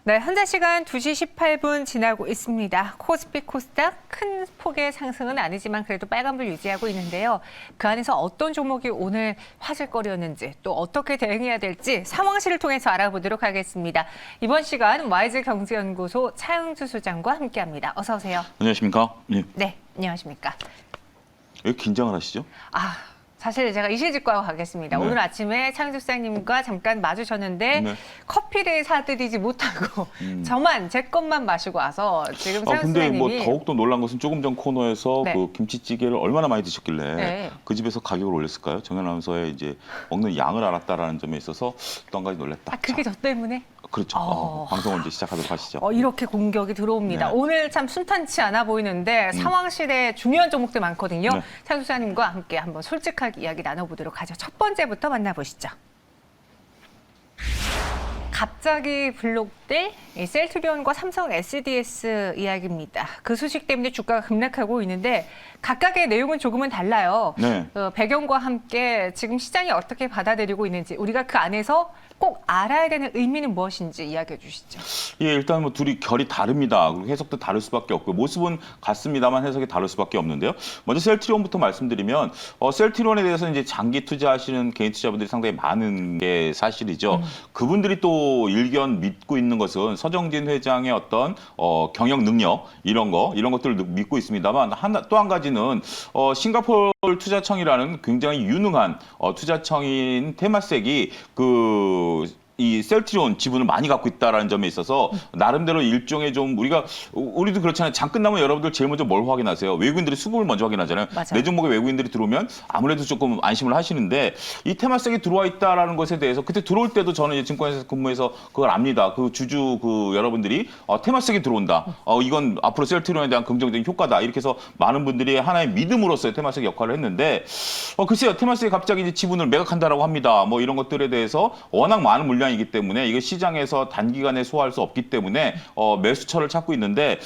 네, 현재 시간 2시 18분 지나고 있습니다. 코스피 코스닥 큰 폭의 상승은 아니지만 그래도 빨간불 유지하고 있는데요. 그 안에서 어떤 종목이 오늘 화제거리였는지 또 어떻게 대응해야 될지 상황실을 통해서 알아보도록 하겠습니다. 이번 시간 YG 경제연구소 차영주 소장과 함께합니다. 어서 오세요. 안녕하십니까? 네. 네, 안녕하십니까? 왜 긴장을 하시죠? 사실 제가 이실직고하고 가겠습니다. 네. 오늘 아침에 차영주 소장님과 잠깐 마주쳤는데 네. 커피를 사드리지 못하고 저만 제 것만 마시고 와서 지금 차영주 근데 소장님이 뭐 더욱더 놀란 것은 조금 전 코너에서 네. 그 김치찌개를 얼마나 많이 드셨길래 네. 그 집에서 가격을 올렸을까요? 정연 아나운서의 이제 먹는 양을 알았다라는 점에 있어서 또 한 가지 놀랬다. 그게 저 때문에? 그렇죠. 방송을 이제 시작하도록 하시죠. 이렇게 공격이 들어옵니다. 네. 오늘 참 순탄치 않아 보이는데 상황실에 중요한 종목들 많거든요. 네. 차영주 소장님과 함께 한번 솔직하게 이야기 나눠보도록 하죠. 첫 번째부터 만나보시죠. 갑자기 블록될 이 셀트리온과 삼성 SDS 이야기입니다. 그 소식 때문에 주가가 급락하고 있는데 각각의 내용은 조금은 달라요. 네. 배경과 함께 지금 시장이 어떻게 받아들이고 있는지 우리가 그 안에서 꼭 알아야 되는 의미는 무엇인지 이야기해 주시죠. 예, 일단 뭐 둘이 결이 다릅니다. 그리고 해석도 다를 수밖에 없고 모습은 같습니다만 해석이 다를 수밖에 없는데요. 먼저 셀트리온부터 말씀드리면 셀트리온에 대해서 이제 장기 투자하시는 개인 투자분들이 상당히 많은 게 사실이죠. 그분들이 또 일견 믿고 있는 것은 서정진 회장의 어떤 경영 능력 이런 것들을 믿고 있습니다만 또 한 가지는 싱가포르 투자청이라는 굉장히 유능한 투자청인 테마섹이 이 셀트리온 지분을 많이 갖고 있다라는 점에 있어서 나름대로 일종의 좀 우리도 그렇잖아요. 장 끝나면 여러분들 제일 먼저 뭘 확인하세요? 외국인들이 수급을 먼저 확인하잖아요. 맞아요. 내 종목에 외국인들이 들어오면 아무래도 조금 안심을 하시는데 이 테마섹이 들어와 있다라는 것에 대해서 그때 들어올 때도 저는 이제 증권회사에서 근무해서 그걸 압니다. 그 주주 여러분들이 테마섹이 들어온다. 이건 앞으로 셀트리온에 대한 긍정적인 효과다. 이렇게 해서 많은 분들이 하나의 믿음으로서의 테마섹 역할을 했는데 글쎄요. 테마섹이 갑자기 이제 지분을 매각한다라고 합니다. 뭐 이런 것들에 대해서 워낙 많은 물량이 이기 때문에 이게 시장에서 단기간에 소화할 수 없기 때문에 매수처를 찾고 있는데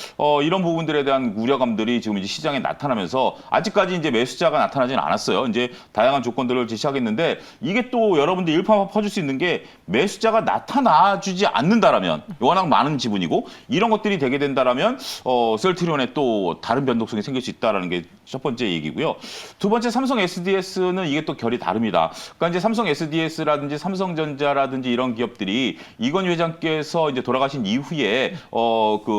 이런 부분들에 대한 우려감들이 지금 이제 시장에 나타나면서 아직까지 이제 매수자가 나타나지는 않았어요. 이제 다양한 조건들을 제시하겠는데 이게 또 여러분들 일파만 퍼줄 수 있는 게 매수자가 나타나주지 않는다라면 워낙 많은 지분이고 이런 것들이 되게 된다라면 셀트리온에 또 다른 변동성이 생길 수 있다라는 게 첫 번째 얘기고요. 두 번째 삼성 SDS는 이게 또 결이 다릅니다. 그러니까 이제 삼성 SDS라든지 삼성전자라든지 이런 기업들이 이건희 회장께서 이제 돌아가신 이후에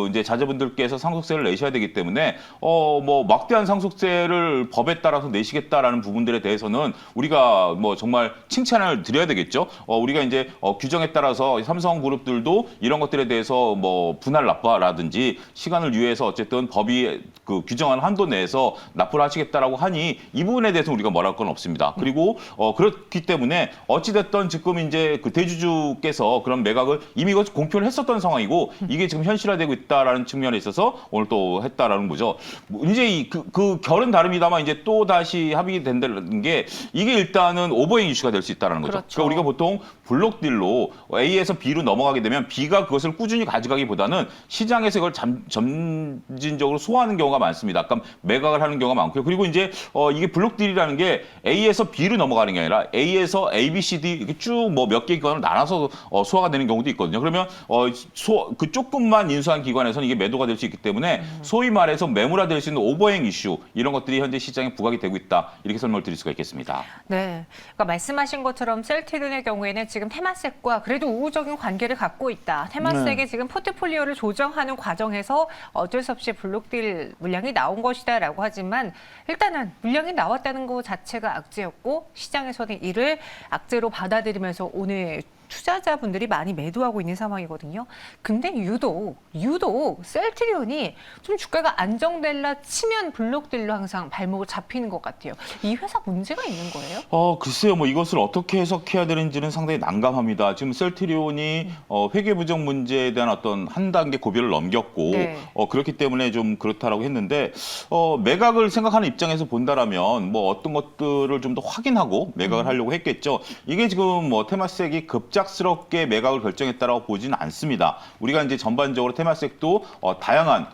이제 자제분들께서 상속세를 내셔야 되기 때문에 뭐 막대한 상속세를 법에 따라서 내시겠다라는 부분들에 대해서는 우리가 뭐 정말 칭찬을 드려야 되겠죠. 우리가 이제 규정에 따라서 삼성그룹들도 이런 것들에 대해서 뭐 분할 납부라든지 시간을 유예해서 어쨌든 법이 그 규정한 한도 내에서 납부를 하시겠다라고 하니 이 부분에 대해서 우리가 뭐랄 건 없습니다. 그리고 그렇기 때문에 어찌됐든 지금 이제 그 대주주께서 그런 매각을 이미 공표를 했었던 상황이고 이게 지금 현실화되고 있다라는 측면에 있어서 오늘 또 했다라는 거죠. 이제 그 결은 다릅니다만 이제 또 다시 합의가 된다는 게 이게 일단은 오버행 이슈가 될 수 있다라는 거죠. 그렇죠. 그러니까 우리가 보통 블록딜로 A에서 B로 넘어가게 되면 B가 그것을 꾸준히 가져가기보다는 시장에서 이걸 점진적으로 소화하는 경우가 많습니다. 그러니까 매각을 하는 경우가 많고요. 그리고 이제 이게 블록딜이라는 게 A에서 B로 넘어가는 게 아니라 A에서 A, B, C, D 이렇게 쭉 뭐 몇 개 기관으로 나눠서 소화가 되는 경우도 있거든요. 그러면 그 조금만 인수한 기관에서는 이게 매도가 될 수 있기 때문에 소위 말해서 매물화될 수 있는 오버행 이슈 이런 것들이 현재 시장에 부각이 되고 있다. 이렇게 설명을 드릴 수가 있겠습니다. 네, 그러니까 말씀하신 것처럼 셀트리온의 경우에는 지금 테마섹과 그래도 우호적인 관계를 갖고 있다. 테마섹이 지금 포트폴리오를 조정하는 과정에서 어쩔 수 없이 블록딜 물량이 나온 것이다라고 하지만 일단은 물량이 나왔다는 것 자체가 악재였고 시장에서는 이를 악재로 받아들이면서 오늘 투자자분들이 많이 매도하고 있는 상황이거든요. 근데 유독 셀트리온이 좀 주가가 안정될라 치면 블록딜로 항상 발목을 잡히는 것 같아요. 이 회사 문제가 있는 거예요? 글쎄요. 뭐 이것을 어떻게 해석해야 되는지는 상당히 난감합니다. 지금 셀트리온이 회계 부정 문제에 대한 어떤 한 단계 고비를 넘겼고 네. 그렇기 때문에 좀 그렇다라고 했는데 매각을 생각하는 입장에서 본다라면 뭐 어떤 것들을 좀 더 확인하고 매각을 하려고 했겠죠. 이게 지금 뭐 테마섹이 급작스럽게 매각을 결정했다라고 보지는 않습니다. 우리가 이제 전반적으로 테마섹도 다양한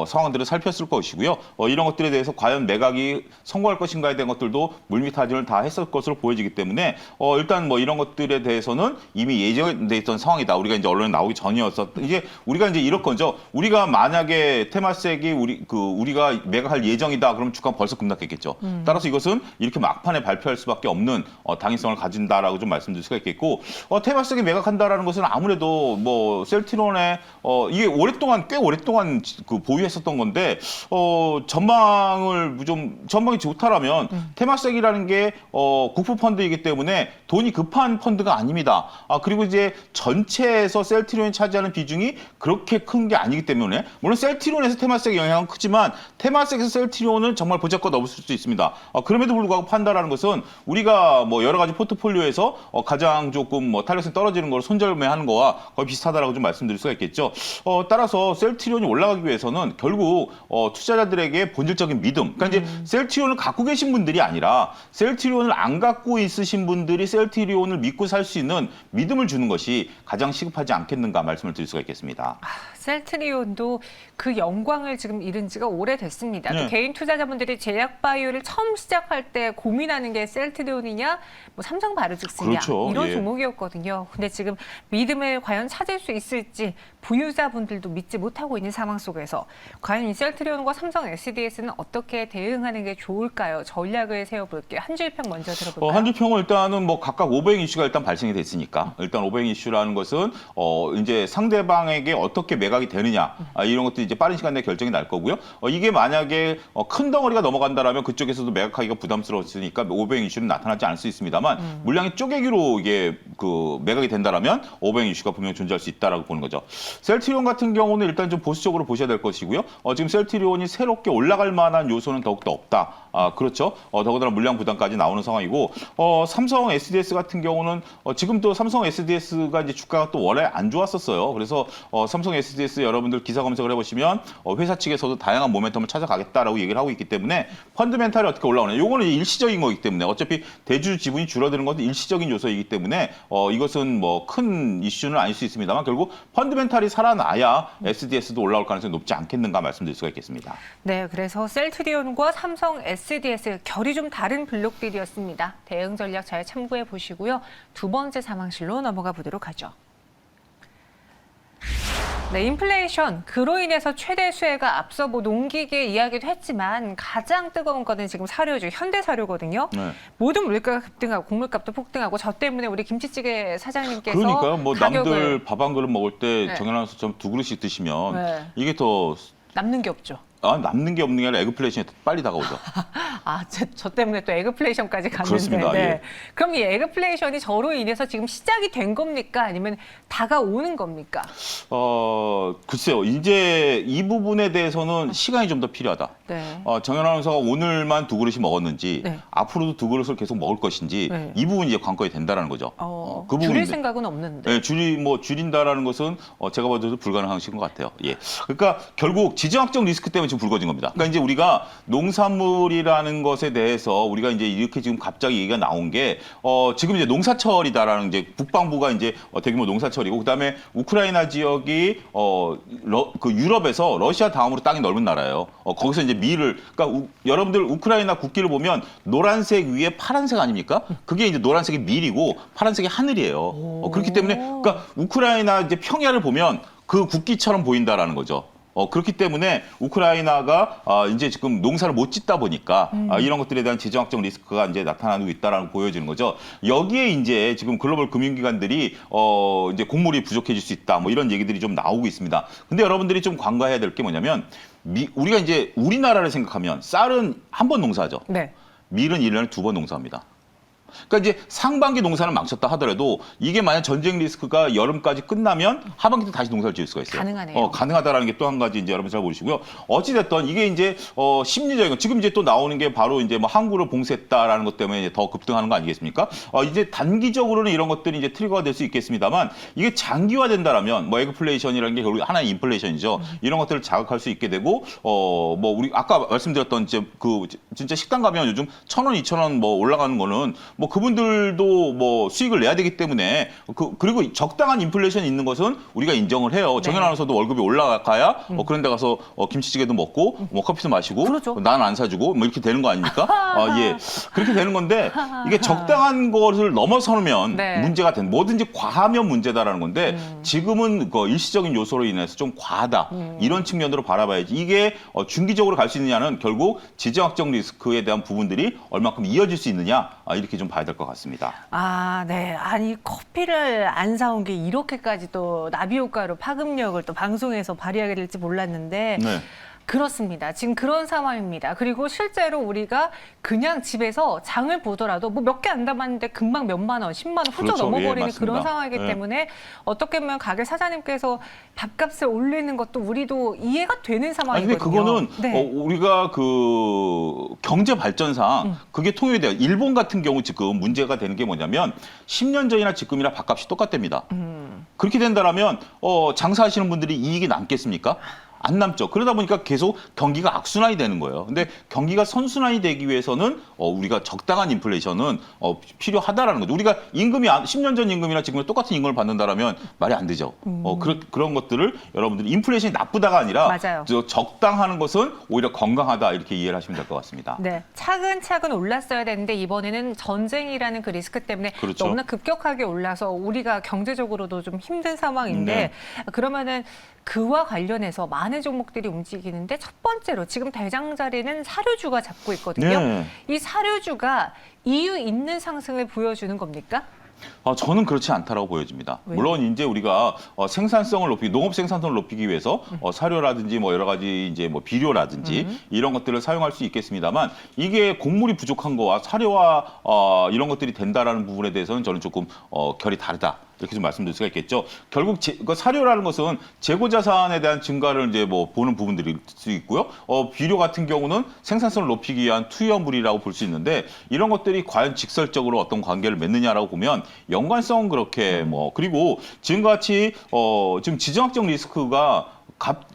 상황들을 살폈을 것이고요. 이런 것들에 대해서 과연 매각이 성공할 것인가에 대한 것들도 물밑타진을 다 했을 것으로 보여지기 때문에 일단 뭐 이런 것들에 대해서는 이미 예정돼 있던 상황이다. 우리가 이제 언론에 나오기 전이었었. 이제 우리가 이제 이럴 거죠. 우리가 만약에 테마섹이 우리가 매각할 예정이다. 그러면 주가 벌써 급락했겠죠. 따라서 이것은 이렇게 막판에 발표할 수밖에 없는 당위성을 가진다라고 좀 말씀드릴 수가 있겠고, 테마섹이 매각한다라는 것은 아무래도 뭐 셀트리온의 이게 꽤 오랫동안 그 보유했었던 건데 전망이 좋다라면 테마섹이라는 게 국부 펀드이기 때문에 돈이 급한 펀드가 아닙니다. 그리고 이제 전체에서 셀트리온이 차지하는 비중이 그렇게 큰 게 아니기 때문에 물론 셀트리온에서 테마섹의 영향은 크지만 테마섹에서 셀트리온은 정말 보잘것 없을 수 있습니다. 그럼에도 불구하고 판다라는 것은 우리가 뭐 여러 가지 포트폴리오에서 가장 조금 뭐 탄력성이 떨어지는 걸 손절매하는 거와 거의 비슷하다라고 좀 말씀드릴 수가 있겠죠. 따라서 셀트리온이 올라가기 위해서는 결국 투자자들에게 본질적인 믿음, 그러니까 이제 셀트리온을 갖고 계신 분들이 아니라 셀트리온을 안 갖고 있으신 분들이 셀트리온을 믿고 살 수 있는 믿음을 주는 것이 가장 시급하지 않겠는가 말씀을 드릴 수가 있겠습니다. 셀트리온도 그 영광을 지금 잃은 지가 오래됐습니다. 네. 또 개인 투자자분들이 제약바이오를 처음 시작할 때 고민하는 게 셀트리온이냐, 뭐 삼성바이오로직스냐 그렇죠. 이런 예. 종목이었거든요. 근데 지금 믿음을 과연 찾을 수 있을지 보유자분들도 믿지 못하고 있는 상황 속에서 과연 이 셀트리온과 삼성 SDS는 어떻게 대응하는 게 좋을까요? 전략을 세워볼게요. 한 줄 평 먼저 들어볼까요? 한 줄 평은 일단은 뭐 각각 오버행 이슈가 일단 발생이 됐으니까 일단 오버행 이슈라는 것은 이제 상대방에게 어떻게 매각이 되느냐 이런 것들이 이제 빠른 시간 내에 결정이 날 거고요. 이게 만약에 큰 덩어리가 넘어간다라면 그쪽에서도 매각하기가 부담스러웠으니까 오버행 이슈는 나타나지 않을 수 있습니다만 물량이 쪼개기로 이게 그 매각이 된다라면 오버행 이슈가 분명히 존재할 수 있다라고 보는 거죠. 셀트리온 같은 경우는 일단 좀 보수적으로 보셔야 될 것이고요. 지금 셀트리온이 새롭게 올라갈 만한 요소는 더욱더 없다. 그렇죠. 더군다나 물량 부담까지 나오는 상황이고 삼성 SDS 같은 경우는 지금도 삼성 SDS가 이제 주가가 또 원래 안 좋았었어요. 그래서 삼성 SDS 여러분들 기사 검색을 해보시면 회사 측에서도 다양한 모멘텀을 찾아가겠다라고 얘기를 하고 있기 때문에 펀드멘탈이 어떻게 올라오냐. 요거는 일시적인 거기 때문에 어차피 대주 지분이 줄어드는 것도 일시적인 요소이기 때문에 이것은 뭐 큰 이슈는 아닐 수 있습니다만 결국 펀드멘탈이 살아나야 SDS도 올라올 가능성이 높지 않겠는가 말씀드릴 수가 있겠습니다. 네, 그래서 셀트리온과 삼성 SDS 결이 좀 다른 블록들이었습니다. 대응 전략 잘 참고해 보시고요. 두 번째 상황실로 넘어가 보도록 하죠. 네, 인플레이션, 그로 인해서 최대 수혜가 앞서 뭐 농기계 이야기도 했지만 가장 뜨거운 거는 지금 사료죠. 현대사료거든요. 네. 모든 물가가 급등하고 곡물값도 폭등하고 저 때문에 우리 김치찌개 사장님께서 그러니까요. 뭐 가격을 남들 밥 한 그릇 먹을 때 네. 정연아나운서처럼 두 그릇씩 드시면 네. 이게 더 남는 게 없죠. 남는 게 없는 게 아니라 에그플레이션이 빨리 다가오죠. 저 때문에 또 에그플레이션까지 갔는데. 그렇습니다. 네. 예. 그럼 이 에그플레이션이 저로 인해서 지금 시작이 된 겁니까? 아니면 다가오는 겁니까? 글쎄요. 이제 이 부분에 대해서는 시간이 좀 더 필요하다. 네. 정연 아나운서가 오늘만 두 그릇이 먹었는지 네. 앞으로도 두 그릇을 계속 먹을 것인지 네. 이 부분이 이제 관건이 된다는 거죠. 그 줄일 부분인데. 생각은 없는데. 네, 줄인다라는 것은 제가 봐도 불가능하신 것 같아요. 예. 그러니까 결국 지정학적 리스크 때문에 지금 불거진 겁니다. 그러니까 이제 우리가 농산물이라는 것에 대해서 우리가 이제 이렇게 지금 갑자기 얘기가 나온 게 지금 이제 농사철이다라는 이제 국방부가 이제 대규모 농사철이고 그다음에 우크라이나 지역이 그 유럽에서 러시아 다음으로 땅이 넓은 나라예요. 거기서 이제 그러니까 여러분들 우크라이나 국기를 보면 노란색 위에 파란색 아닙니까? 그게 이제 노란색이 밀이고 파란색이 하늘이에요. 그렇기 때문에 그러니까 우크라이나 이제 평야를 보면 그 국기처럼 보인다라는 거죠. 그렇기 때문에 우크라이나가 이제 지금 농사를 못 짓다 보니까 이런 것들에 대한 지정학적 리스크가 이제 나타나고 있다라고 보여지는 거죠. 여기에 이제 지금 글로벌 금융기관들이 이제 곡물이 부족해질 수 있다 뭐 이런 얘기들이 좀 나오고 있습니다. 근데 여러분들이 좀 관가해야 될 게 뭐냐면 우리가 이제 우리나라를 생각하면 쌀은 한 번 농사하죠. 네. 밀은 1년에 2번 농사합니다. 그러니까 이제 상반기 농사를 망쳤다 하더라도 이게 만약 전쟁 리스크가 여름까지 끝나면 하반기 때 다시 농사를 지을 수가 있어요. 가능하네요. 가능하다라는 게 또 한 가지 이제 여러분 잘 보시고요. 어찌 됐든 이게 이제 심리적인 거 지금 이제 또 나오는 게 바로 이제 뭐 항구를 봉쇄했다라는 것 때문에 이제 더 급등하는 거 아니겠습니까? 이제 단기적으로는 이런 것들이 이제 트리거가 될 수 있겠습니다만 이게 장기화된다라면 뭐 에그플레이션이라는 게 결국 하나의 인플레이션이죠. 이런 것들을 자극할 수 있게 되고 뭐 우리 아까 말씀드렸던 이제 그 진짜 식당 가면 요즘 1,000원, 2,000원 뭐 올라가는 거는 뭐 그분들도 뭐 수익을 내야 되기 때문에 그리고 적당한 인플레이션이 있는 것은 우리가 인정을 해요. 정현 아나운서도 월급이 올라가야 그런 데 가서 김치찌개도 먹고 뭐 커피도 마시고 그렇죠. 난 안 사주고 뭐 이렇게 되는 거 아닙니까? 예. 그렇게 되는 건데 이게 적당한 것을 넘어서면 네. 문제가 된 뭐든지 과하면 문제다라는 건데 지금은 그 일시적인 요소로 인해서 좀 과하다. 이런 측면으로 바라봐야지. 이게 중기적으로 갈 수 있느냐는 결국 지정학적 리스크에 대한 부분들이 얼마큼 이어질 수 있느냐 이렇게 좀 봐야 될 것 같습니다. 아, 네. 아니, 커피를 안 사온 게 이렇게까지 또 나비 효과로 파급력을 또 방송에서 발휘하게 될지 몰랐는데 네. 그렇습니다. 지금 그런 상황입니다. 그리고 실제로 우리가 그냥 집에서 장을 보더라도 뭐 몇 개 안 담았는데 금방 몇만 원, 10만 원 훌쩍 그렇죠. 넘어버리는 예, 그런 맞습니다. 상황이기 예. 때문에 어떻게 보면 가게 사장님께서 밥값을 올리는 것도 우리도 이해가 되는 아니 상황이거든요. 근데 그거는 네. 우리가 그 경제 발전상 그게 통용이 돼요. 일본 같은 경우 지금 문제가 되는 게 뭐냐면 10년 전이나 지금이나 밥값이 똑같답니다. 그렇게 된다라면 장사하시는 분들이 이익이 남겠습니까? 안 남죠. 그러다 보니까 계속 경기가 악순환이 되는 거예요. 근데 경기가 선순환이 되기 위해서는 우리가 적당한 인플레이션은 필요하다라는 거죠. 우리가 임금이 10년 전 임금이나 지금 똑같은 임금을 받는다라면 말이 안 되죠. 그런 것들을 여러분들이 인플레이션이 나쁘다가 아니라 맞아요. 적당하는 것은 오히려 건강하다 이렇게 이해를 하시면 될 것 같습니다. 네, 차근차근 올랐어야 되는데 이번에는 전쟁이라는 그 리스크 때문에 그렇죠. 너무나 급격하게 올라서 우리가 경제적으로도 좀 힘든 상황인데 네. 그러면은 그와 관련해서 많은 종목들이 움직이는데 첫 번째로 지금 대장자리는 사료주가 잡고 있거든요. 네. 이 사료주가 이유 있는 상승을 보여주는 겁니까? 저는 그렇지 않다라고 보여집니다. 왜요? 물론 이제 우리가 생산성을 높이기, 농업 생산성을 높이기 위해서 사료라든지 뭐 여러 가지 이제 뭐 비료라든지 이런 것들을 사용할 수 있겠습니다만 이게 곡물이 부족한 거와 사료와 이런 것들이 된다라는 부분에 대해서는 저는 조금 결이 다르다. 이렇게 좀 말씀드릴 수가 있겠죠. 결국 그 사료라는 것은 재고 자산에 대한 증가를 이제 뭐 보는 부분들일 수 있고요. 비료 같은 경우는 생산성을 높이기 위한 투여물이라고 볼 수 있는데 이런 것들이 과연 직설적으로 어떤 관계를 맺느냐라고 보면 연관성은 그렇게 뭐 그리고 지금같이 지금 지정학적 리스크가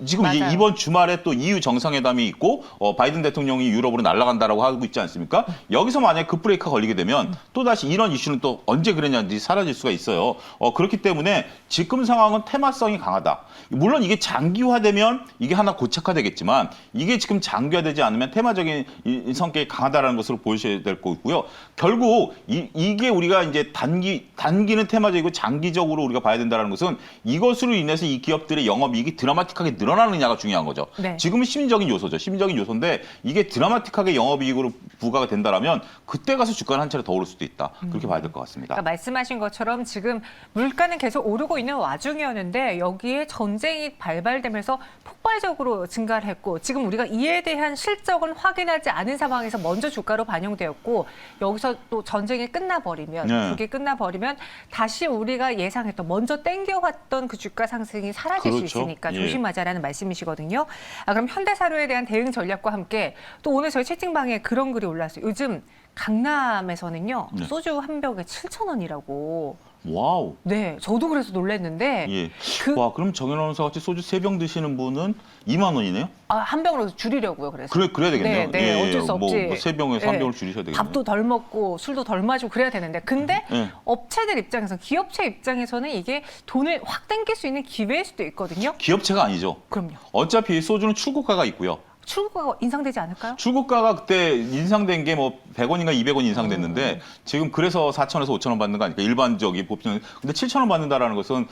지금 이제 맞아요. 이번 주말에 또 EU 정상회담이 있고 바이든 대통령이 유럽으로 날아간다라고 하고 있지 않습니까? 여기서 만약에 급브레이크가 걸리게 되면 또다시 이런 이슈는 또 언제 그랬냐는지 사라질 수가 있어요. 그렇기 때문에 지금 상황은 테마성이 강하다. 물론 이게 장기화되면 이게 하나 고착화되겠지만 이게 지금 장기화되지 않으면 테마적인 성격이 강하다라는 것으로 보셔야 될 거고요. 결국 이게 우리가 이제 단기는 테마적이고 장기적으로 우리가 봐야 된다는 것은 이것으로 인해서 이 기업들의 영업이익이 드라마틱하게 늘어나느냐가 중요한 거죠. 네. 지금은 심리적인 요소죠. 심리적인 요소인데 이게 드라마틱하게 영업이익으로 부과가 된다라면 그때 가서 주가는 한 차례 더 오를 수도 있다. 그렇게 봐야 될 것 같습니다. 그러니까 말씀하신 것처럼 지금 물가는 계속 오르고 있는 와중이었는데 여기에 전쟁이 발발되면서 폭발적으로 증가를 했고 지금 우리가 이에 대한 실적은 확인하지 않은 상황에서 먼저 주가로 반영되었고 여기서 또 전쟁이 끝나버리면 네. 그게 끝나버리면 다시 우리가 예상했던 먼저 땡겨왔던 그 주가 상승이 사라질 수 그렇죠. 있으니까 예. 조심하자라는 말씀이시거든요. 그럼 현대사료에 대한 대응 전략과 함께 또 오늘 저희 채팅방에 그런 글이 올라왔어요. 요즘 강남에서는요. 네. 소주 한 병에 7,000원이라고. 와우. 네, 저도 그래서 놀랐는데 예. 그- 와, 그럼 정현 아나운서 같이 소주 3병 드시는 분은 2만 원이네요? 한 병으로 줄이려고요. 그래서. 그래야 되겠네요. 네, 네, 어쩔 수 없지. 뭐 3병에 3병을 줄이셔야 되겠네요. 밥도 덜 먹고 술도 덜 마시고 그래야 되는데 근데 네. 업체들 입장에서 기업체 입장에서는 이게 돈을 확 땡길 수 있는 기회일 수도 있거든요. 기업체가 아니죠. 그럼요. 어차피 소주는 출고가가 있고요. 출구가 인상되지 않을까요? 출고가가 그때 인상된 게 뭐 100원인가 200원 인상됐는데 지금 그래서 4,000원에서 5,000원 받는 거 아니까 일반적인 보편. 근데 7,000원 받는다라는 것은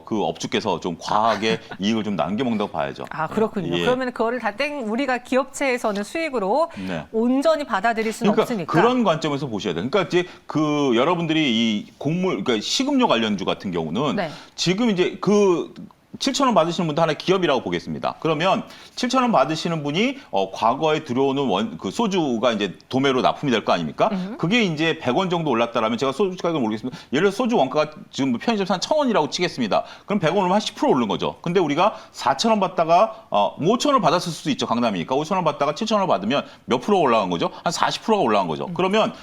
그 업주께서 좀 과하게 이익을 좀 남겨먹는다고 봐야죠. 아, 그렇군요. 예. 그러면 그거를 다 우리가 기업체에서는 수익으로 네. 온전히 받아들일 수는 그러니까 없으니까. 그런 관점에서 보셔야 돼요. 그러니까 이제 그 여러분들이 이 그러니까 식음료 관련주 같은 경우는 네. 지금 이제 7,000원 받으시는 분도 하나의 기업이라고 보겠습니다. 그러면 7,000원 받으시는 분이 과거에 들어오는 그 소주가 이제 도매로 납품이 될 거 아닙니까? 그게 이제 100원 정도 올랐다라면 제가 소주 가격을 모르겠습니다. 예를 들어 소주 원가가 지금 편의점에서 한 1,000원이라고 치겠습니다. 그럼 100원 오르면 한 10% 오른 거죠. 근데 우리가 4,000원 받다가 5,000원 받았을 수도 있죠. 강남이니까 5,000원 받다가 7,000원 받으면 몇 프로 올라간 거죠? 한 40%가 올라간 거죠. 그러면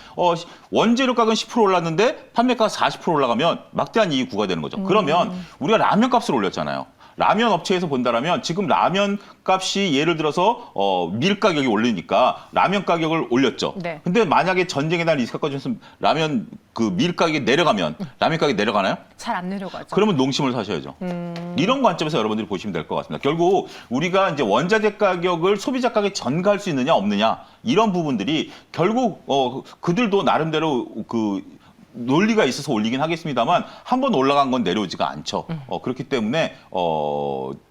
원재료 가격은 10% 올랐는데 판매가가 40% 올라가면 막대한 이익이 부과되는 거죠. 그러면 우리가 라면 값을 올렸잖아요. 라면 업체에서 본다라면 지금 라면 값이 예를 들어서 밀 가격이 올리니까 라면 가격을 올렸죠. 네. 근데 만약에 전쟁에 대한 리스크가 꺼졌으면 라면 그 밀 가격이 내려가면 라면 가격이 내려가나요? 잘 안 내려가죠. 그러면 농심을 사셔야죠. 이런 관점에서 여러분들이 보시면 될 것 같습니다. 결국 우리가 이제 원자재 가격을 소비자 가격에 전가할 수 있느냐 없느냐 이런 부분들이 결국 그들도 나름대로 그 논리가 있어서 올리긴 하겠습니다만 한 번 올라간 건 내려오지가 않죠. 그렇기 때문에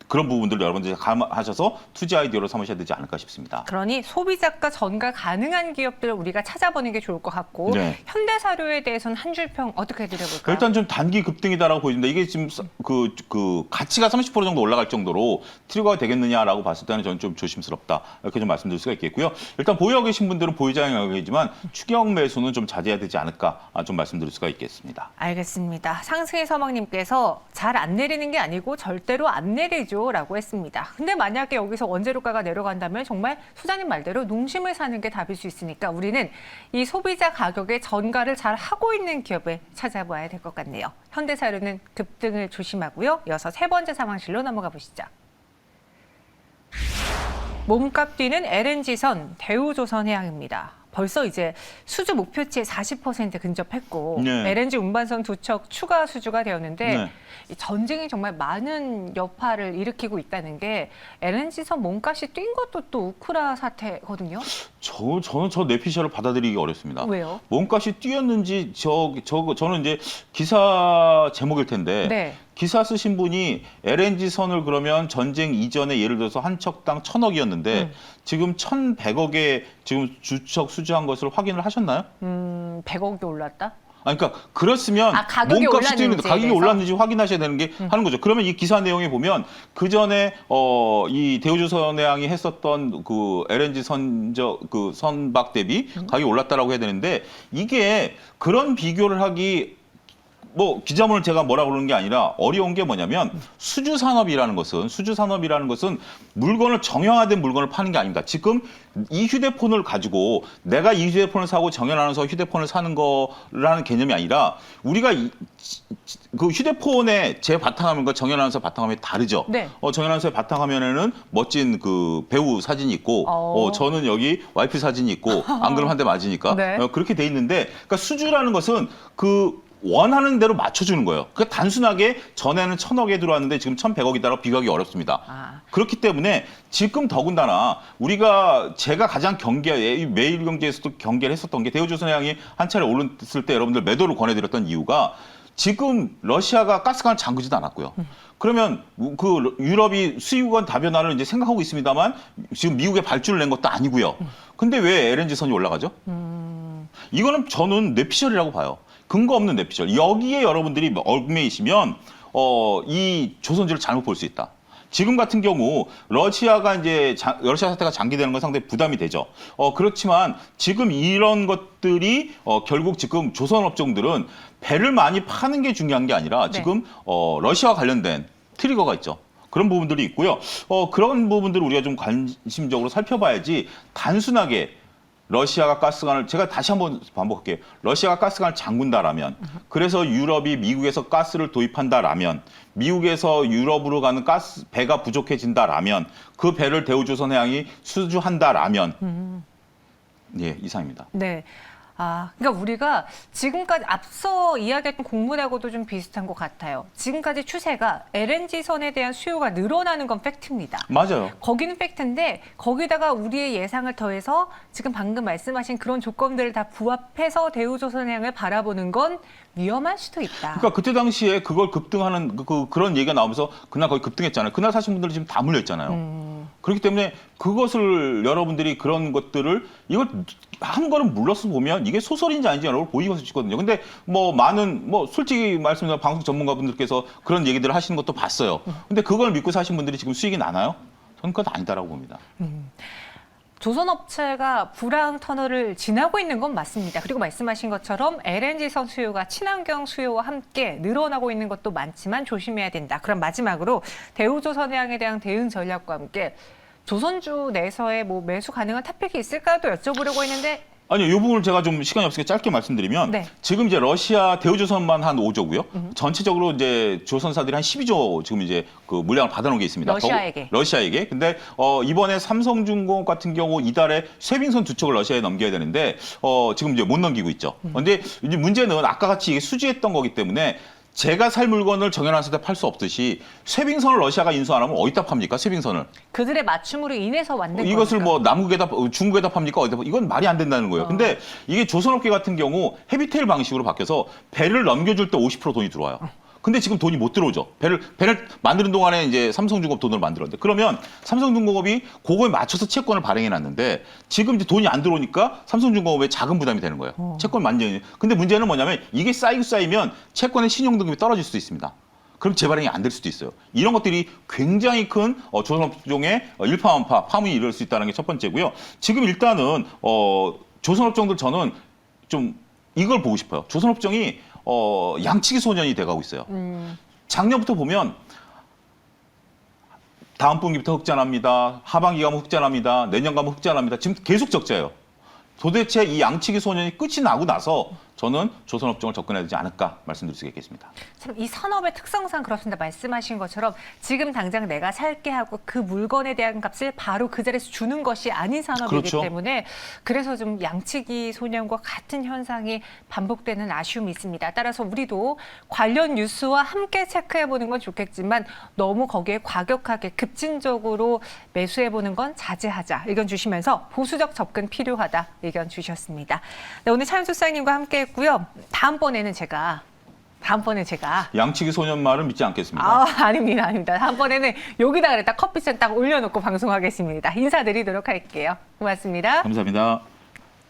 그런 부분들 여러분들이 감안하셔서 투자 아이디어로 삼으셔야 되지 않을까 싶습니다. 그러니 소비자가 전가 가능한 기업들을 우리가 찾아보는 게 좋을 것 같고 네. 현대사료에 대해서는 한 줄 평 어떻게 드려볼까요? 일단 좀 단기 급등이다라고 보여집니다. 이게 지금 그 가치가 30% 정도 올라갈 정도로 트리거가 되겠느냐라고 봤을 때는 저는 좀 조심스럽다 이렇게 좀 말씀드릴 수가 있겠고요. 일단 보유하고 계신 분들은 보유자 영역이지만 추격 매수는 좀 자제해야 되지 않을까 좀 말씀드릴 수가 있겠습니다. 알겠습니다. 상승의 서막님께서 잘 안 내리는 게 아니고 절대로 안 내리죠 라고 했습니다. 근데 만약에 여기서 원재료가가 내려간다면 정말 소장님 말대로 농심을 사는 게 답일 수 있으니까 우리는 이 소비자 가격의 전가를 잘 하고 있는 기업을 찾아봐야 될 것 같네요. 현대사료는 급등을 조심하고요. 이어서 세 번째 상황실로 넘어가 보시죠. 몸값 뛰는 LNG선 대우조선해양입니다. 벌써 이제 수주 목표치에 40% 근접했고 네. LNG 운반선 2척 추가 수주가 되었는데 네. 이 전쟁이 정말 많은 여파를 일으키고 있다는 게 LNG선 몸값이 뛴 것도 또 우크라 사태거든요. 저는 저 내피셜을 받아들이기 어렵습니다. 왜요? 몸값이 뛰었는지 저는 이제 기사 제목일 텐데 네. 기사 쓰신 분이 LNG 선을 그러면 전쟁 이전에 예를 들어서 한 척당 1,000억이었는데 지금 1,100억에 지금 주척 수주한 것을 확인을 하셨나요? 100억이 올랐다? 그러니까 그렇으면 가격이 몸값이 뛰는데 올랐는지에 가격이 대해서? 올랐는지 확인하셔야 되는 게 하는 거죠. 그러면 이 기사 내용에 보면 그 전에 이 대우조선해양이 했었던 그 LNG 그 선박 대비 가격이 올랐다라고 해야 되는데 이게 그런 비교를 하기 뭐 기자문을 제가 뭐라 그러는 게 아니라 어려운 게 뭐냐면 수주 산업이라는 것은 물건을 정형화된 물건을 파는 게 아닙니다. 지금 이 휴대폰을 가지고 내가 이 휴대폰을 사고 정형화해서 휴대폰을 사는 거라는 개념이 아니라 우리가 그 휴대폰의 제 바탕화면과 정형화해서 바탕화면이 다르죠. 네. 정형화해서 바탕화면에는 멋진 그 배우 사진이 있고 저는 여기 와이프 사진이 있고 안 그러면 한 대 맞으니까 네. 그렇게 돼 있는데 그러니까 수주라는 것은 그 원하는 대로 맞춰주는 거예요. 그러니까 단순하게 전에는 1,000억에 들어왔는데 지금 1,100억이다라고 비교하기 어렵습니다. 그렇기 때문에 지금 더군다나 제가 가장 매일경제에서도 경계를 했었던 게 대우조선해양이 한 차례 올랐을 때 여러분들 매도를 권해드렸던 이유가 지금 러시아가 가스관을 잠그지도 않았고요. 그러면 그 유럽이 수입관 다변화를 이제 생각하고 있습니다만 지금 미국에 발주를 낸 것도 아니고요. 근데 왜 LNG선이 올라가죠? 이거는 저는 뇌피셜이라고 봐요. 근거 없는 뇌피셜. 여기에 여러분들이 얽매이시면 이 조선주를 잘못 볼 수 있다. 지금 같은 경우 러시아가 이제 러시아 사태가 장기되는 건 상당히 부담이 되죠. 그렇지만 지금 이런 것들이 결국 지금 조선 업종들은 배를 많이 파는 게 중요한 게 아니라 지금 러시아와 관련된 트리거가 있죠. 그런 부분들이 있고요. 그런 부분들을 우리가 좀 관심적으로 살펴봐야지 단순하게 러시아가 가스관을 제가 다시 한번 반복할게요. 러시아가 가스관을 잠근다라면 그래서 유럽이 미국에서 가스를 도입한다라면 미국에서 유럽으로 가는 배가 부족해진다라면 그 배를 대우조선해양이 수주한다라면 예, 이상입니다. 네. 그러니까 우리가 지금까지 앞서 이야기했던 곡물하고도 좀 비슷한 것 같아요. 지금까지 추세가 LNG선에 대한 수요가 늘어나는 건 팩트입니다. 맞아요. 거기는 팩트인데 거기다가 우리의 예상을 더해서 지금 방금 말씀하신 그런 조건들을 다 부합해서 대우조선해양을 바라보는 건 위험할 수도 있다. 그러니까 그때 당시에 그걸 급등하는 그런 얘기가 나오면서 그날 거의 급등했잖아요. 그날 사신 분들 지금 다 물려있잖아요. 그렇기 때문에 그것을 여러분들이 그런 것들을 이걸 한 걸음 물러서 보면 이게 소설인지 아닌지 여러분 보이고 있거든요. 근데 솔직히 말씀드리면 방송 전문가분들께서 그런 얘기들을 하시는 것도 봤어요. 근데 그걸 믿고 사신 분들이 지금 수익이 나나요? 저는 그건 아니다라고 봅니다. 조선업체가 불황 터널을 지나고 있는 건 맞습니다. 그리고 말씀하신 것처럼 LNG선 수요가 친환경 수요와 함께 늘어나고 있는 것도 많지만 조심해야 된다. 그럼 마지막으로 대우조선해양에 대한 대응 전략과 함께 조선주 내에서의 매수 가능한 탑픽이 있을까도 여쭤보려고 했는데 아니요, 이 부분을 제가 좀 시간이 없으니까 짧게 말씀드리면 네. 지금 이제 러시아 대우조선만 한 5조고요. 전체적으로 이제 조선사들이 한 12조 지금 이제 그 물량을 받아놓은 게 있습니다. 러시아에게. 러시아에게. 근데 이번에 삼성중공업 같은 경우 이달에 쇠빙선 2척을 러시아에 넘겨야 되는데 지금 이제 못 넘기고 있죠. 그런데 이제 문제는 아까 같이 이게 수지했던 거기 때문에 제가 살 물건을 정연한사 때 팔 수 없듯이 쇠빙선을 러시아가 인수 안 하면 어디다 팝니까? 쇠빙선을. 그들의 맞춤으로 인해서 만든 이것을 거니까. 뭐 남국에다 중국에다 팝니까? 어디다 이건 말이 안 된다는 거예요. 근데 이게 조선업계 같은 경우 헤비테일 방식으로 바뀌어서 배를 넘겨줄 때 50% 돈이 들어와요. 근데 지금 돈이 못 들어오죠. 배를 만드는 동안에 이제 삼성중공업 돈을 만들었는데 그러면 삼성중공업이 그거에 맞춰서 채권을 발행해 놨는데 지금 이제 돈이 안 들어오니까 삼성중공업에 자금 부담이 되는 거예요. 채권 만전이. 근데 문제는 뭐냐면 이게 쌓이면 채권의 신용 등급이 떨어질 수도 있습니다. 그럼 재발행이 안 될 수도 있어요. 이런 것들이 굉장히 큰 조선업종의 일파만파 파문이 이룰 수 있다는 게 첫 번째고요. 지금 일단은 조선업종들 저는 좀 이걸 보고 싶어요. 조선업종이 양치기 소년이 돼가고 있어요. 작년부터 보면 다음 분기부터 흑자납니다. 하반기 가면 흑자납니다. 내년 가면 흑자납니다. 지금 계속 적자예요. 도대체 이 양치기 소년이 끝이 나고 나서 저는 조선업종을 접근해야 되지 않을까 말씀드릴 수 있겠습니다. 참 이 산업의 특성상 그렇습니다. 말씀하신 것처럼 지금 당장 내가 살게 하고 그 물건에 대한 값을 바로 그 자리에서 주는 것이 아닌 산업이기 그렇죠. 때문에 그래서 좀 양치기 소년과 같은 현상이 반복되는 아쉬움이 있습니다. 따라서 우리도 관련 뉴스와 함께 체크해보는 건 좋겠지만 너무 거기에 과격하게 급진적으로 매수해보는 건 자제하자 의견 주시면서 보수적 접근 필요하다 의견 주셨습니다. 네, 오늘 차윤수 사장님과 함께 했고요. 다음번에는 제가 양치기 소년 말은 믿지 않겠습니다. 아닙니다. 다음번에는 여기다 그랬다 커피잔 딱 올려놓고 방송하겠습니다. 인사드리도록 할게요. 고맙습니다. 감사합니다.